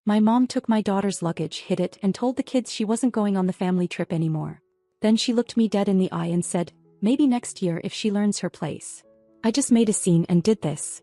My mom took my daughter's luggage, hid it, and told the kids she wasn't going on the family trip anymore. Then she looked me dead in the eye and said, maybe next year if she learns her place. I just made a scene and did this.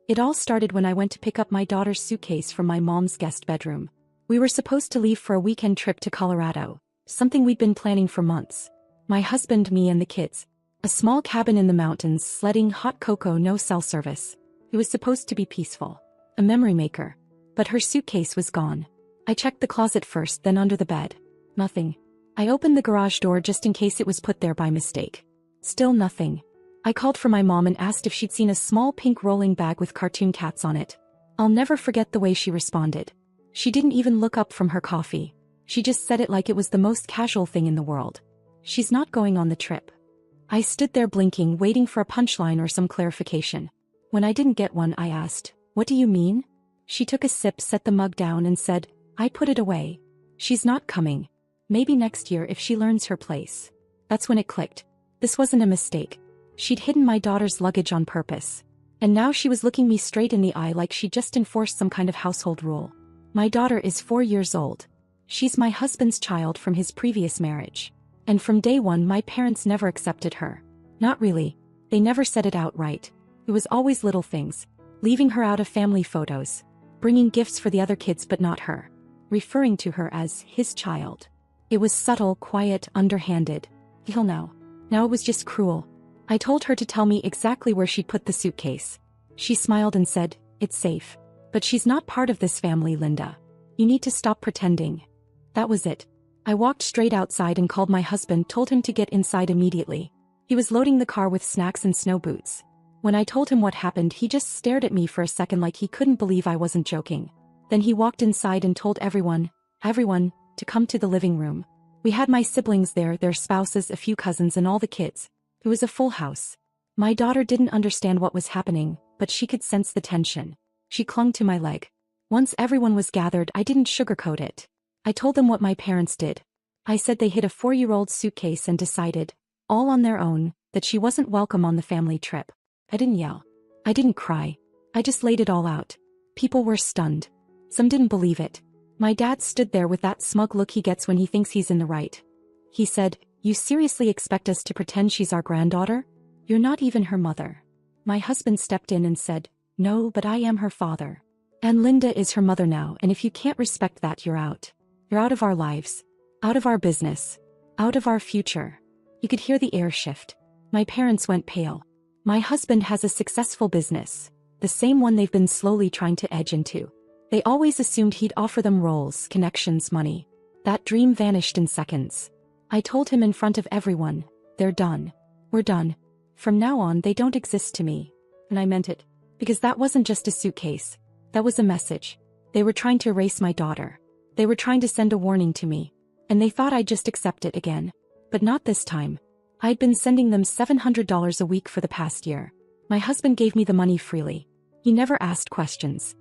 It all started when I went to pick up my daughter's suitcase from my mom's guest bedroom. We were supposed to leave for a weekend trip to Colorado, something we'd been planning for months. My husband, me and the kids. A small cabin in the mountains, sledding, hot cocoa, no cell service. It was supposed to be peaceful. A memory maker. But her suitcase was gone. I checked the closet first, then under the bed. Nothing. I opened the garage door just in case it was put there by mistake. Still nothing. I called for my mom and asked if she'd seen a small pink rolling bag with cartoon cats on it. I'll never forget the way she responded. She didn't even look up from her coffee. She just said it like it was the most casual thing in the world. She's not going on the trip. I stood there blinking, waiting for a punchline or some clarification. When I didn't get one, I asked, "What do you mean?" She took a sip, set the mug down and said, "I put it away. She's not coming. Maybe next year if she learns her place." That's when it clicked. This wasn't a mistake. She'd hidden my daughter's luggage on purpose. And now she was looking me straight in the eye like she'd just enforced some kind of household rule. My daughter is 4 years old. She's my husband's child from his previous marriage. And from day one my parents never accepted her. Not really. They never said it outright. It was always little things. Leaving her out of family photos. Bringing gifts for the other kids but not her. Referring to her as his child. It was subtle, quiet, underhanded. Till now. Now it was just cruel. I told her to tell me exactly where she'd put the suitcase. She smiled and said, "It's safe. But she's not part of this family, Linda. You need to stop pretending." That was it. I walked straight outside and called my husband, told him to get inside immediately. He was loading the car with snacks and snow boots. When I told him what happened, he just stared at me for a second like he couldn't believe I wasn't joking. Then he walked inside and told everyone, to come to the living room. We had my siblings there, their spouses, a few cousins and all the kids. It was a full house. My daughter didn't understand what was happening, but she could sense the tension. She clung to my leg. Once everyone was gathered, I didn't sugarcoat it. I told them what my parents did. I said they hid a 4-year-old suitcase and decided, all on their own, that she wasn't welcome on the family trip. I didn't yell. I didn't cry. I just laid it all out. People were stunned. Some didn't believe it. My dad stood there with that smug look he gets when he thinks he's in the right. He said, "You seriously expect us to pretend she's our granddaughter? You're not even her mother." My husband stepped in and said, "No, but I am her father. And Linda is her mother now, and if you can't respect that, you're out. You're out of our lives. Out of our business. Out of our future." You could hear the air shift. My parents went pale. My husband has a successful business. The same one they've been slowly trying to edge into. They always assumed he'd offer them roles, connections, money. That dream vanished in seconds. I told him in front of everyone, "They're done. We're done. From now on they don't exist to me." And I meant it. Because that wasn't just a suitcase. That was a message. They were trying to erase my daughter. They were trying to send a warning to me. And they thought I'd just accept it again. But not this time. I'd been sending them $700 a week for the past year. My husband gave me the money freely. He never asked questions.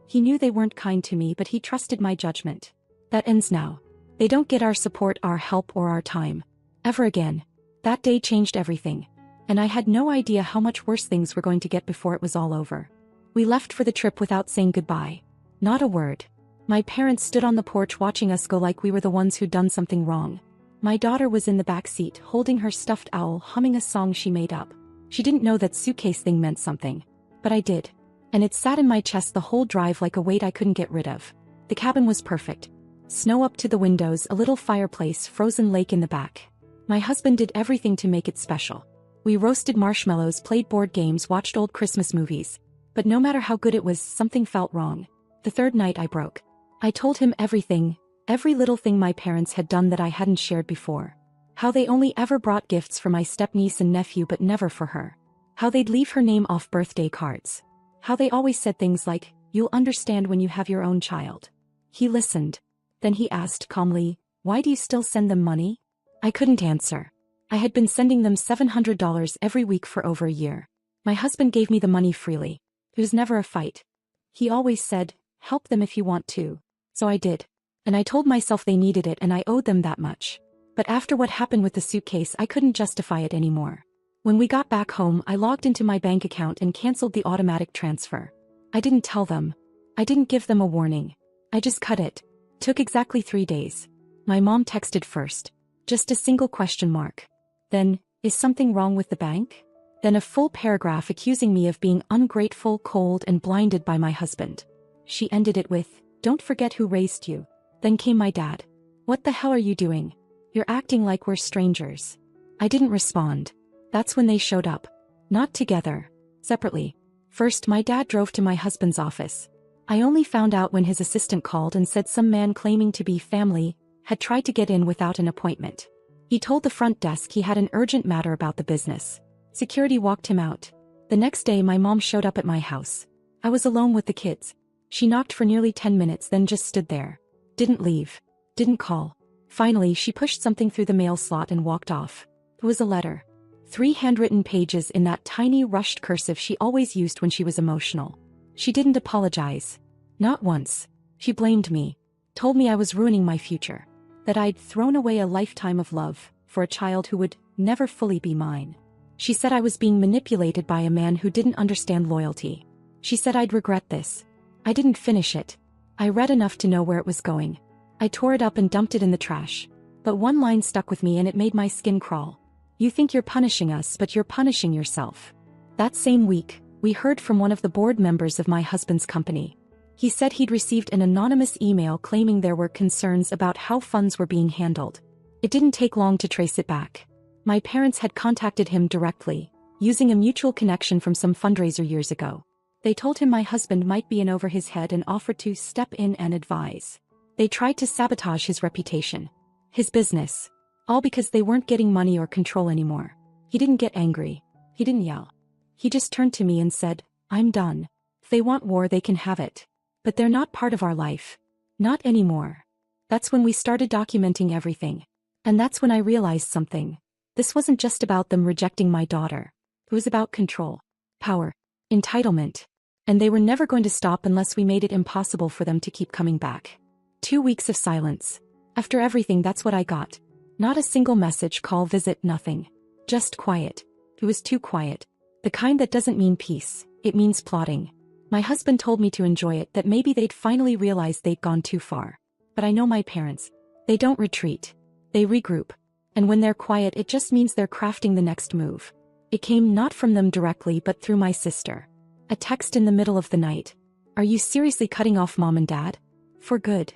He knew they weren't kind to me, but he trusted my judgment. That ends now. They don't get our support, our help, or our time. Ever again. That day changed everything. And I had no idea how much worse things were going to get before it was all over. We left for the trip without saying goodbye. Not a word. My parents stood on the porch watching us go like we were the ones who'd done something wrong. My daughter was in the back seat, holding her stuffed owl, humming a song she made up. She didn't know that suitcase thing meant something. But I did. And it sat in my chest the whole drive like a weight I couldn't get rid of. The cabin was perfect. Snow up to the windows, a little fireplace, frozen lake in the back. My husband did everything to make it special. We roasted marshmallows, played board games, watched old Christmas movies. But no matter how good it was, something felt wrong. The third night I broke. I told him everything, every little thing my parents had done that I hadn't shared before. How they only ever brought gifts for my stepniece and nephew but never for her. How they'd leave her name off birthday cards. How they always said things like, "You'll understand when you have your own child." He listened. Then he asked calmly, "Why do you still send them money?" I couldn't answer. I had been sending them $700 every week for over a year. My husband gave me the money freely. It was never a fight. He always said, "Help them if you want to." So I did. And I told myself they needed it and I owed them that much. But after what happened with the suitcase, I couldn't justify it anymore. When we got back home, I logged into my bank account and canceled the automatic transfer. I didn't tell them. I didn't give them a warning. I just cut it. Took exactly 3 days. My mom texted first. Just a single question mark. Then, is something wrong with the bank? Then a full paragraph accusing me of being ungrateful, cold, and blinded by my husband. She ended it with, "Don't forget who raised you." Then came my dad. "What the hell are you doing? You're acting like we're strangers." I didn't respond. That's when they showed up. Not together. Separately. First, my dad drove to my husband's office. I only found out when his assistant called and said some man claiming to be family had tried to get in without an appointment. He told the front desk he had an urgent matter about the business. Security walked him out. The next day my mom showed up at my house. I was alone with the kids. She knocked for nearly 10 minutes, then just stood there. Didn't leave. Didn't call. Finally, she pushed something through the mail slot and walked off. It was a letter. 3 handwritten pages in that tiny rushed cursive she always used when she was emotional. She didn't apologize. Not once. She blamed me. Told me I was ruining my future. That I'd thrown away a lifetime of love for a child who would never fully be mine. She said I was being manipulated by a man who didn't understand loyalty. She said I'd regret this. I didn't finish it. I read enough to know where it was going. I tore it up and dumped it in the trash. But one line stuck with me and it made my skin crawl. "You think you're punishing us, but you're punishing yourself." That same week, we heard from one of the board members of my husband's company. He said he'd received an anonymous email claiming there were concerns about how funds were being handled. It didn't take long to trace it back. My parents had contacted him directly, using a mutual connection from some fundraiser years ago. They told him my husband might be in over his head and offered to step in and advise. They tried to sabotage his reputation, his business, all because they weren't getting money or control anymore. He didn't get angry. He didn't yell. He just turned to me and said, "I'm done. If they want war, they can have it. But they're not part of our life. Not anymore." That's when we started documenting everything. And that's when I realized something. This wasn't just about them rejecting my daughter. It was about control, power, entitlement. And they were never going to stop unless we made it impossible for them to keep coming back. 2 weeks of silence. After everything, that's what I got. Not a single message, call, visit, nothing. Just quiet. It was too quiet. The kind that doesn't mean peace, it means plotting. My husband told me to enjoy it, that maybe they'd finally realize they'd gone too far. But I know my parents. They don't retreat. They regroup. And when they're quiet, it just means they're crafting the next move. It came not from them directly but through my sister. A text in the middle of the night. "Are you seriously cutting off mom and dad? For good?"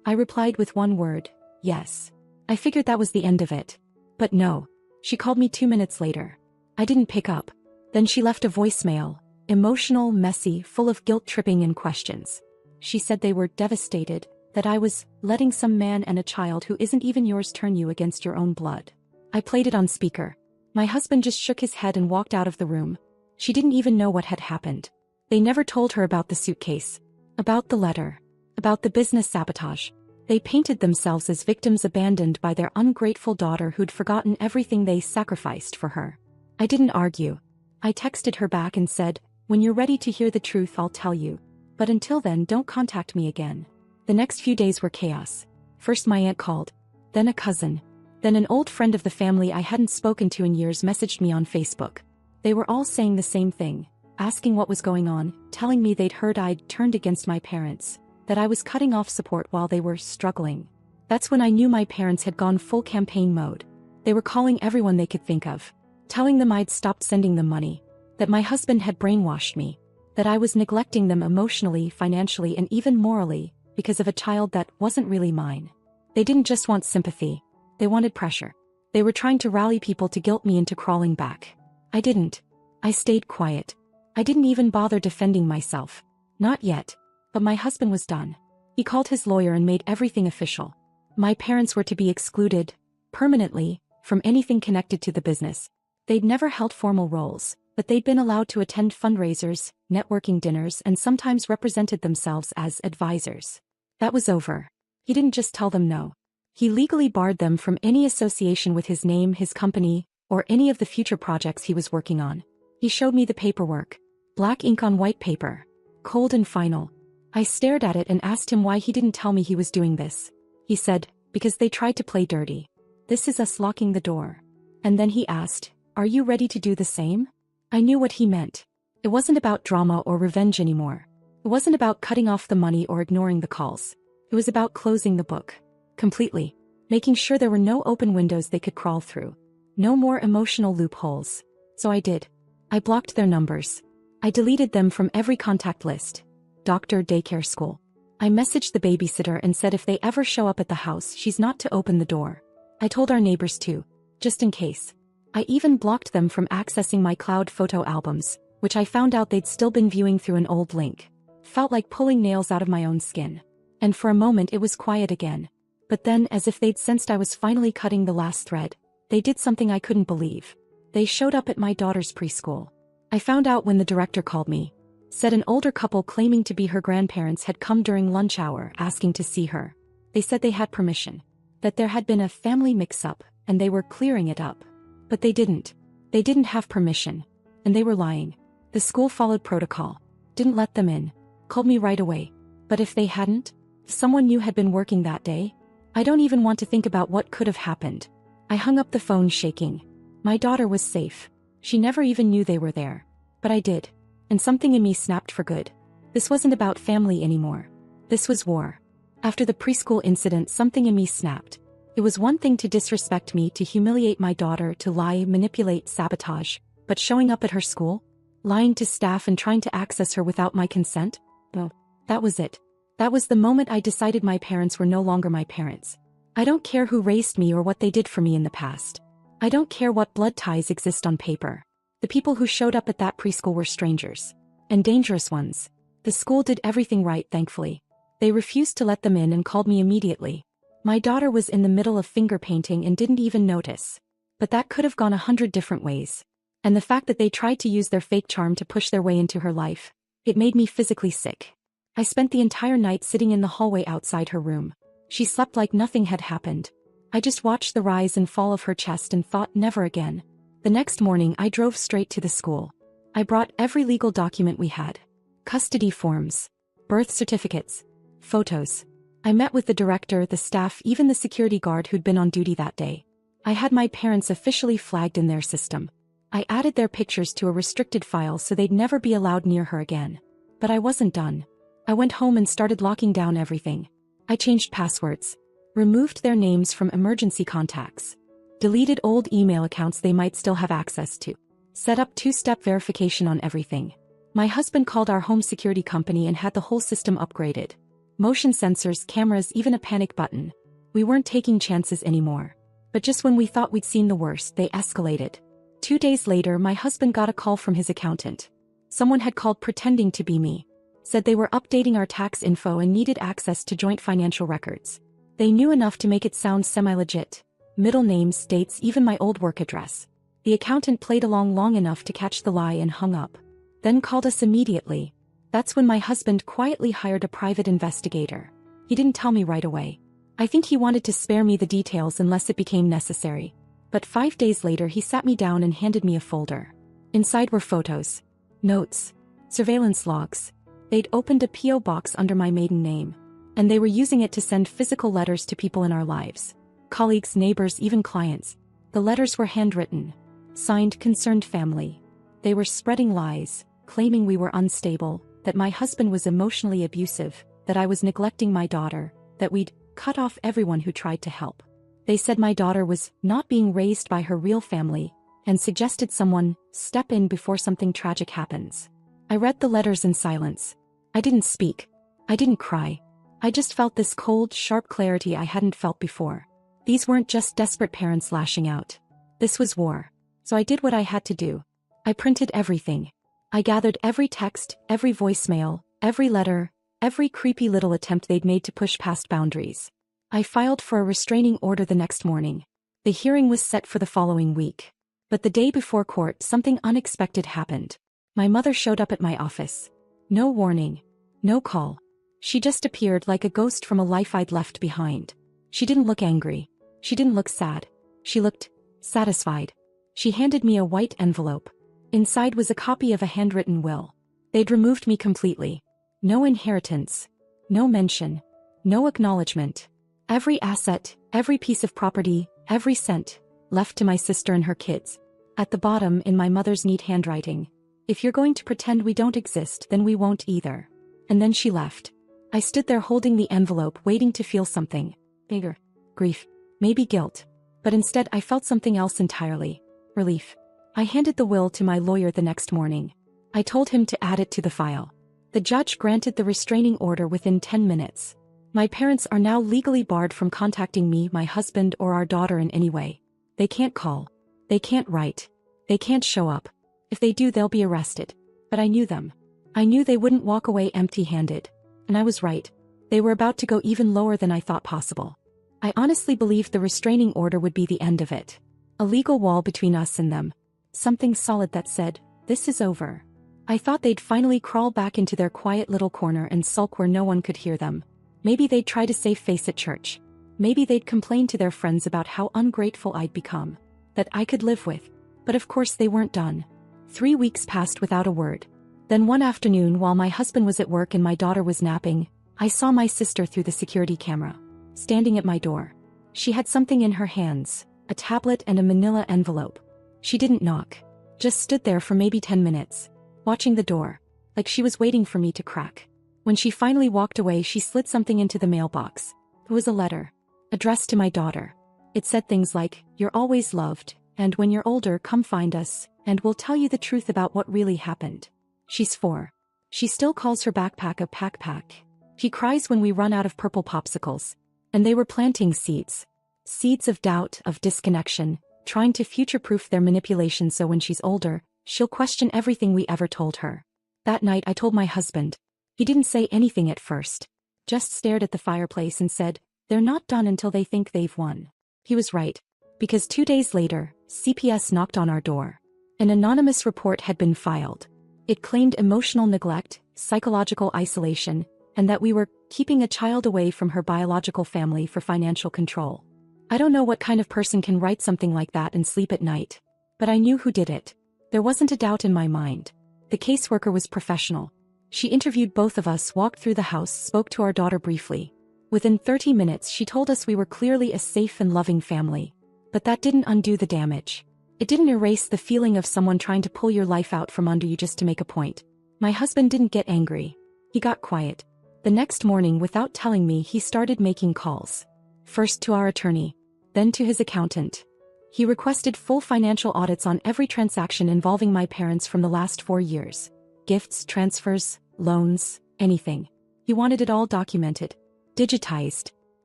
I replied with one word, "Yes." I figured that was the end of it. But no. She called me 2 minutes later. I didn't pick up. Then she left a voicemail, emotional, messy, full of guilt-tripping and questions. She said they were devastated, that I was letting some man and a child who isn't even yours turn you against your own blood. I played it on speaker. My husband just shook his head and walked out of the room. She didn't even know what had happened. They never told her about the suitcase, about the letter, about the business sabotage. They painted themselves as victims abandoned by their ungrateful daughter who'd forgotten everything they sacrificed for her. I didn't argue. I texted her back and said, "When you're ready to hear the truth, I'll tell you. But until then, don't contact me again." The next few days were chaos. First my aunt called. Then a cousin. Then an old friend of the family I hadn't spoken to in years messaged me on Facebook. They were all saying the same thing, asking what was going on, telling me they'd heard I'd turned against my parents, that I was cutting off support while they were struggling. That's when I knew my parents had gone full campaign mode. They were calling everyone they could think of, telling them I'd stopped sending them money, that my husband had brainwashed me, that I was neglecting them emotionally, financially, and even morally, because of a child that wasn't really mine. They didn't just want sympathy. They wanted pressure. They were trying to rally people to guilt me into crawling back. I didn't. I stayed quiet. I didn't even bother defending myself. Not yet. But my husband was done. He called his lawyer and made everything official. My parents were to be excluded, permanently, from anything connected to the business. They'd never held formal roles, but they'd been allowed to attend fundraisers, networking dinners, and sometimes represented themselves as advisors. That was over. He didn't just tell them no. He legally barred them from any association with his name, his company, or any of the future projects he was working on. He showed me the paperwork. Black ink on white paper. Cold and final. I stared at it and asked him why he didn't tell me he was doing this. He said, "Because they tried to play dirty. This is us locking the door." And then he asked, "Are you ready to do the same?" I knew what he meant. It wasn't about drama or revenge anymore. It It wasn't about cutting off the money or ignoring the calls. It was about closing the book. Completely. Making sure there were no open windows they could crawl through. No more emotional loopholes. So I did. I blocked their numbers. I deleted them from every contact list. Doctor, daycare, school. I messaged the babysitter and said if they ever show up at the house, she's not to open the door. I told our neighbors too, just in case. I even blocked them from accessing my cloud photo albums, which I found out they'd still been viewing through an old link. Felt like pulling nails out of my own skin. And for a moment it was quiet again. But then, as if they'd sensed I was finally cutting the last thread, they did something I couldn't believe. They showed up at my daughter's preschool. I found out when the director called me. Said an older couple claiming to be her grandparents had come during lunch hour asking to see her. They said they had permission. That there had been a family mix-up, and they were clearing it up. But they didn't. They didn't have permission. And they were lying. The school followed protocol. Didn't let them in. Called me right away. But if they hadn't? If someone new had been working that day? I don't even want to think about what could have happened. I hung up the phone shaking. My daughter was safe. She never even knew they were there. But I did. And something in me snapped for good. This wasn't about family anymore. This was war. After the preschool incident, something in me snapped. It was one thing to disrespect me, to humiliate my daughter, to lie, manipulate, sabotage, but showing up at her school? Lying to staff and trying to access her without my consent? Oh, that was it. That was the moment I decided my parents were no longer my parents. I don't care who raised me or what they did for me in the past. I don't care what blood ties exist on paper. The people who showed up at that preschool were strangers. And dangerous ones. The school did everything right, thankfully. They refused to let them in and called me immediately. My daughter was in the middle of finger painting and didn't even notice. But that could have gone 100 different ways. And the fact that they tried to use their fake charm to push their way into her life, it made me physically sick. I spent the entire night sitting in the hallway outside her room. She slept like nothing had happened. I just watched the rise and fall of her chest and thought, never again. The next morning I drove straight to the school. I brought every legal document we had. Custody forms. Birth certificates. Photos. I met with the director, the staff, even the security guard who'd been on duty that day. I had my parents officially flagged in their system. I added their pictures to a restricted file so they'd never be allowed near her again. But I wasn't done. I went home and started locking down everything. I changed passwords. Removed their names from emergency contacts. Deleted old email accounts they might still have access to. Set up two-step verification on everything. My husband called our home security company and had the whole system upgraded. Motion sensors, cameras, even a panic button. We weren't taking chances anymore. But just when we thought we'd seen the worst, they escalated. 2 days later, my husband got a call from his accountant. Someone had called pretending to be me. Said they were updating our tax info and needed access to joint financial records. They knew enough to make it sound semi-legit. Middle names, dates, even my old work address. The accountant played along long enough to catch the lie and hung up. Then called us immediately. That's when my husband quietly hired a private investigator. He didn't tell me right away. I think he wanted to spare me the details unless it became necessary. But 5 days later he sat me down and handed me a folder. Inside were photos. Notes. Surveillance logs. They'd opened a P.O. box under my maiden name. And they were using it to send physical letters to people in our lives. Colleagues, neighbors, even clients. The letters were handwritten. Signed, concerned family. They were spreading lies, claiming we were unstable, that my husband was emotionally abusive, that I was neglecting my daughter, that we'd cut off everyone who tried to help. They said my daughter was not being raised by her real family, and suggested someone step in before something tragic happens. I read the letters in silence. I didn't speak. I didn't cry. I just felt this cold, sharp clarity I hadn't felt before. These weren't just desperate parents lashing out. This was war. So I did what I had to do. I printed everything. I gathered every text, every voicemail, every letter, every creepy little attempt they'd made to push past boundaries. I filed for a restraining order the next morning. The hearing was set for the following week. But the day before court, something unexpected happened. My mother showed up at my office. No warning. No call. She just appeared like a ghost from a life I'd left behind. She didn't look angry. She didn't look sad. She looked satisfied. She handed me a white envelope. Inside was a copy of a handwritten will. They'd removed me completely. No inheritance. No mention. No acknowledgement. Every asset, every piece of property, every cent, left to my sister and her kids. At the bottom, in my mother's neat handwriting, if you're going to pretend we don't exist, then we won't either. And then she left. I stood there holding the envelope, waiting to feel something. Bigger. Grief. Maybe guilt. But instead I felt something else entirely. Relief. I handed the will to my lawyer the next morning. I told him to add it to the file. The judge granted the restraining order within 10 minutes. My parents are now legally barred from contacting me, my husband, or our daughter in any way. They can't call. They can't write. They can't show up. If they do, they'll be arrested. But I knew them. I knew they wouldn't walk away empty-handed. And I was right. They were about to go even lower than I thought possible. I honestly believed the restraining order would be the end of it. A legal wall between us and them. Something solid that said, "This is over." I thought they'd finally crawl back into their quiet little corner and sulk where no one could hear them. Maybe they'd try to save face at church. Maybe they'd complain to their friends about how ungrateful I'd become. That I could live with. But of course they weren't done. 3 weeks passed without a word. Then one afternoon, while my husband was at work and my daughter was napping, I saw my sister through the security camera, standing at my door. She had something in her hands, a tablet and a manila envelope. She didn't knock. Just stood there for maybe 10 minutes, watching the door, like she was waiting for me to crack. When she finally walked away, she slid something into the mailbox. It was a letter, addressed to my daughter. It said things like, "You're always loved, and when you're older, come find us, and we'll tell you the truth about what really happened." She's 4. She still calls her backpack a pack. She cries when we run out of purple popsicles. And they were planting seeds. Seeds of doubt, of disconnection, trying to future-proof their manipulation so when she's older, she'll question everything we ever told her. That night I told my husband. He didn't say anything at first. Just stared at the fireplace and said, "They're not done until they think they've won." He was right. Because 2 days later, CPS knocked on our door. An anonymous report had been filed. It claimed emotional neglect, psychological isolation, and that we were keeping a child away from her biological family for financial control. I don't know what kind of person can write something like that and sleep at night. But I knew who did it. There wasn't a doubt in my mind. The caseworker was professional. She interviewed both of us, walked through the house, spoke to our daughter briefly. Within 30 minutes she told us we were clearly a safe and loving family. But that didn't undo the damage. It didn't erase the feeling of someone trying to pull your life out from under you just to make a point. My husband didn't get angry. He got quiet. The next morning, without telling me, he started making calls. First to our attorney, then to his accountant. He requested full financial audits on every transaction involving my parents from the last 4 years. Gifts, transfers, loans, anything. He wanted it all documented, digitized,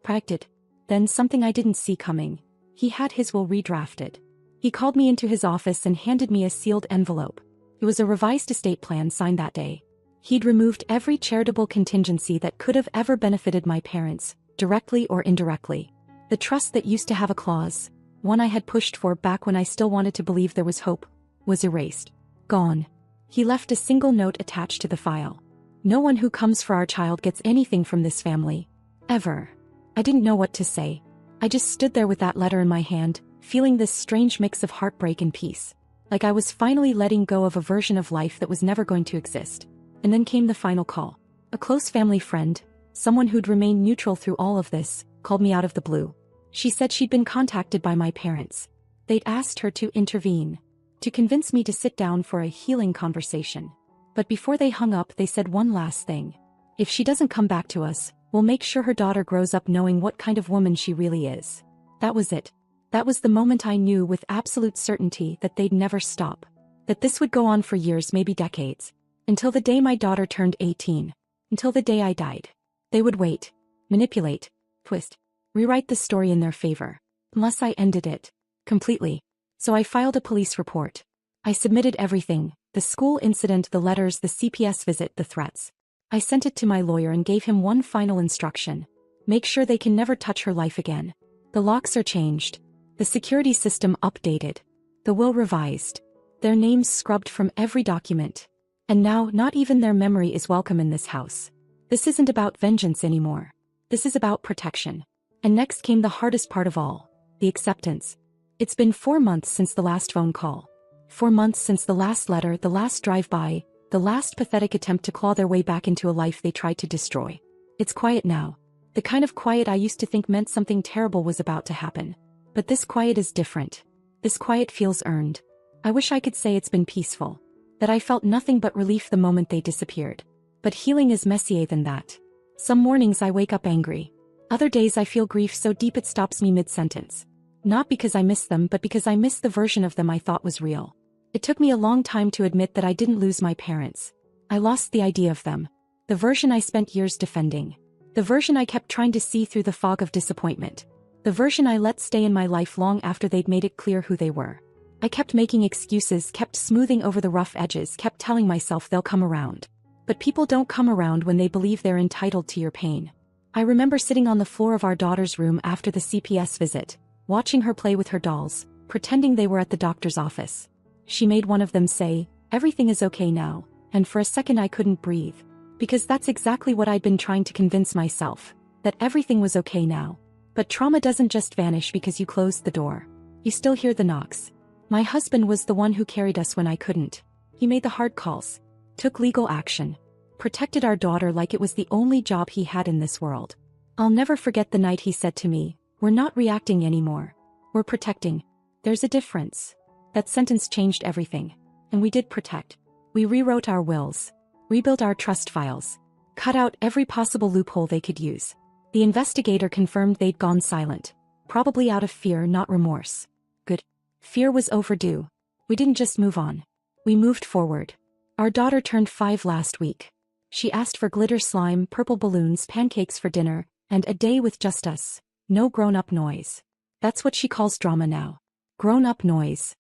practiced. Then something I didn't see coming. He had his will redrafted. He called me into his office and handed me a sealed envelope. It was a revised estate plan signed that day. He'd removed every charitable contingency that could have ever benefited my parents, directly or indirectly. The trust that used to have a clause, one I had pushed for back when I still wanted to believe there was hope, was erased. Gone. He left a single note attached to the file. "No one who comes for our child gets anything from this family. Ever." I didn't know what to say. I just stood there with that letter in my hand, feeling this strange mix of heartbreak and peace. Like I was finally letting go of a version of life that was never going to exist. And then came the final call. A close family friend, someone who'd remained neutral through all of this, called me out of the blue. She said she'd been contacted by my parents. They'd asked her to intervene, to convince me to sit down for a healing conversation. But before they hung up, they said one last thing. If she doesn't come back to us, we'll make sure her daughter grows up knowing what kind of woman she really is. That was it. That was the moment I knew with absolute certainty that they'd never stop. That this would go on for years, maybe decades. Until the day my daughter turned 18. Until the day I died. They would wait, manipulate, twist, rewrite the story in their favor. Unless I ended it. Completely. So I filed a police report. I submitted everything, the school incident, the letters, the CPS visit, the threats. I sent it to my lawyer and gave him one final instruction. Make sure they can never touch her life again. The locks are changed. The security system updated. The will revised. Their names scrubbed from every document. And now, not even their memory is welcome in this house. This isn't about vengeance anymore. This is about protection. And next came the hardest part of all, the acceptance. It's been 4 months since the last phone call. 4 months since the last letter, the last drive-by, the last pathetic attempt to claw their way back into a life they tried to destroy. It's quiet now. The kind of quiet I used to think meant something terrible was about to happen. But this quiet is different. This quiet feels earned. I wish I could say it's been peaceful. That I felt nothing but relief the moment they disappeared. But healing is messier than that. Some mornings I wake up angry. Other days I feel grief so deep it stops me mid-sentence. Not because I miss them, but because I miss the version of them I thought was real. It took me a long time to admit that I didn't lose my parents. I lost the idea of them. The version I spent years defending. The version I kept trying to see through the fog of disappointment. The version I let stay in my life long after they'd made it clear who they were. I kept making excuses, kept smoothing over the rough edges, kept telling myself they'll come around. But people don't come around when they believe they're entitled to your pain. I remember sitting on the floor of our daughter's room after the CPS visit, watching her play with her dolls, pretending they were at the doctor's office. She made one of them say, "Everything is okay now," and for a second I couldn't breathe. Because that's exactly what I'd been trying to convince myself, that everything was okay now. But trauma doesn't just vanish because you closed the door. You still hear the knocks. My husband was the one who carried us when I couldn't. He made the hard calls, took legal action, protected our daughter like it was the only job he had in this world. I'll never forget the night he said to me, "We're not reacting anymore. We're protecting. There's a difference." That sentence changed everything. And we did protect. We rewrote our wills, rebuilt our trust files, cut out every possible loophole they could use. The investigator confirmed they'd gone silent, probably out of fear, not remorse. Good. Fear was overdue. We didn't just move on. We moved forward. Our daughter turned 5 last week. She asked for glitter slime, purple balloons, pancakes for dinner, and a day with just us. No grown-up noise. That's what she calls drama now. Grown-up noise.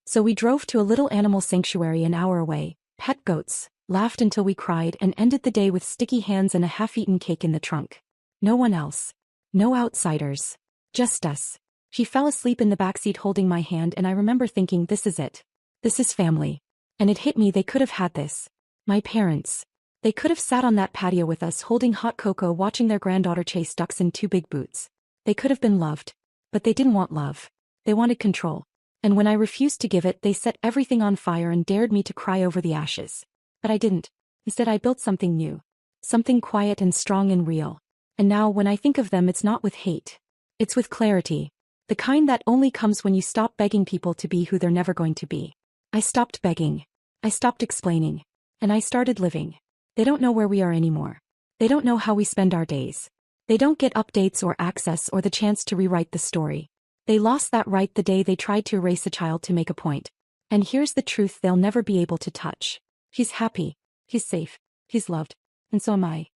So we drove to a little animal sanctuary an hour away, pet goats, laughed until we cried, and ended the day with sticky hands and a half-eaten cake in the trunk. No one else. No outsiders. Just us. She fell asleep in the backseat holding my hand, and I remember thinking, this is it. This is family. And it hit me, they could have had this. My parents. They could have sat on that patio with us holding hot cocoa, watching their granddaughter chase ducks in 2 big boots. They could have been loved. But they didn't want love. They wanted control. And when I refused to give it, they set everything on fire and dared me to cry over the ashes. But I didn't. Instead, I built something new. Something quiet and strong and real. And now, when I think of them, it's not with hate. It's with clarity. The kind that only comes when you stop begging people to be who they're never going to be. I stopped begging. I stopped explaining. And I started living. They don't know where we are anymore. They don't know how we spend our days. They don't get updates or access or the chance to rewrite the story. They lost that right the day they tried to erase a child to make a point. And here's the truth they'll never be able to touch. He's happy. He's safe. He's loved. And so am I.